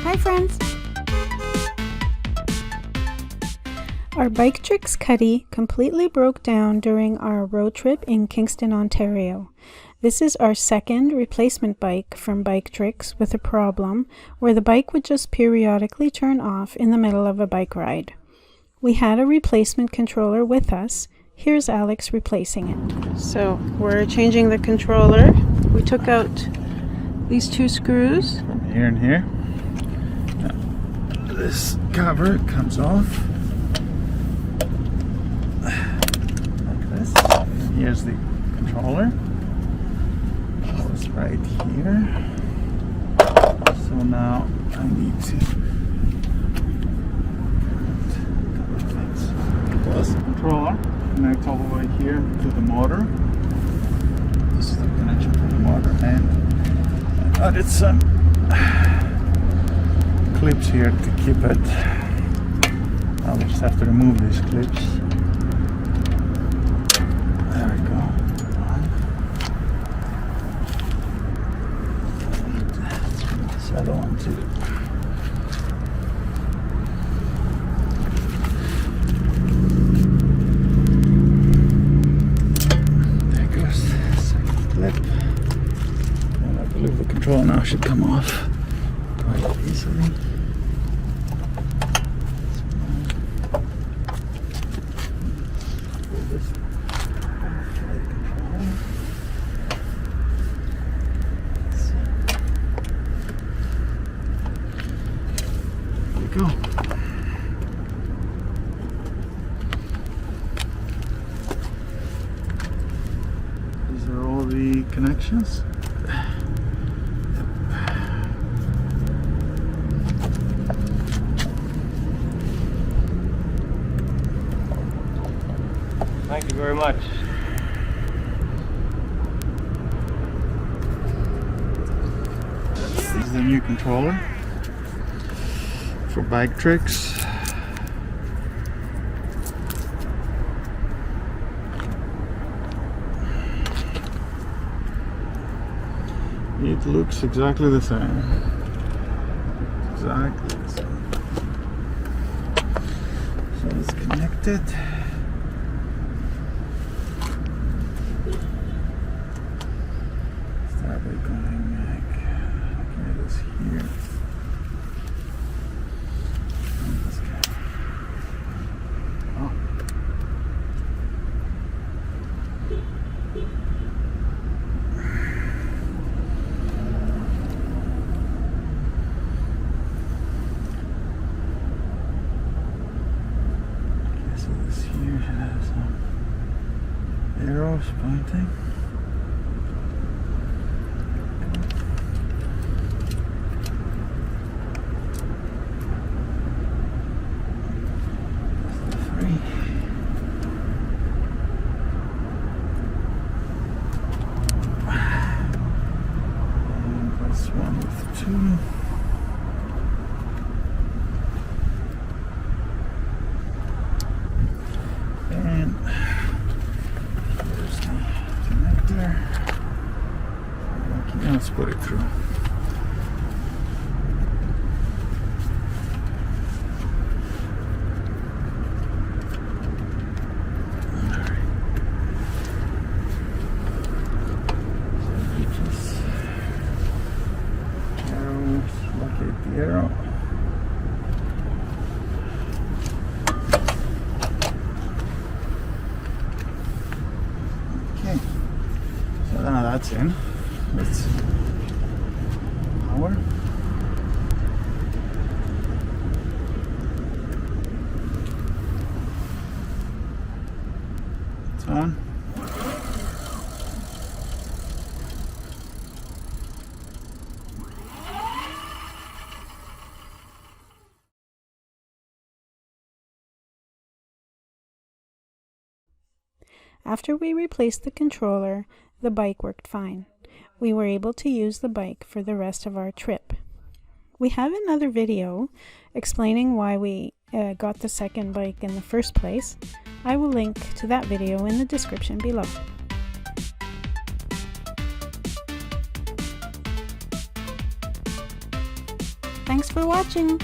Hi friends! Our Biktrix KUTTY completely broke down during our road trip in Kingston, Ontario. This is our second replacement bike from Biktrix with a problem where the bike would just periodically turn off in the middle of a bike ride. We had a replacement controller with us. Here's Alex replacing it. So we're changing the controller. We took out these two screws. From here and here. Now, this cover comes off. Like this. Here's the controller. Goes right here. So now I need to close the controller. Connect all the way here to the motor. This is the connection to the motor, and I added some clips here to keep it. I'll just have to remove these clips. There we go. This other one too. There goes the second clip. And I believe the controller now should come off quite easily. Go. These are all the connections. Thank you very much. This is the new controller for Biktrix. It looks exactly the same. Exactly the same. So it's connected. Start by going back. Okay, this here. So this here should have some arrows pointing. That's the 3. And this one with 2. And there's the connector. Okay, let's put it through. Alright. So we just arrows, locate the arrow. So now that's in. Let's power. It's on. After we replaced the controller, the bike worked fine. We were able to use the bike for the rest of our trip. We have another video explaining why we got the second bike in the first place. I will link to that video in the description below. Thanks for watching!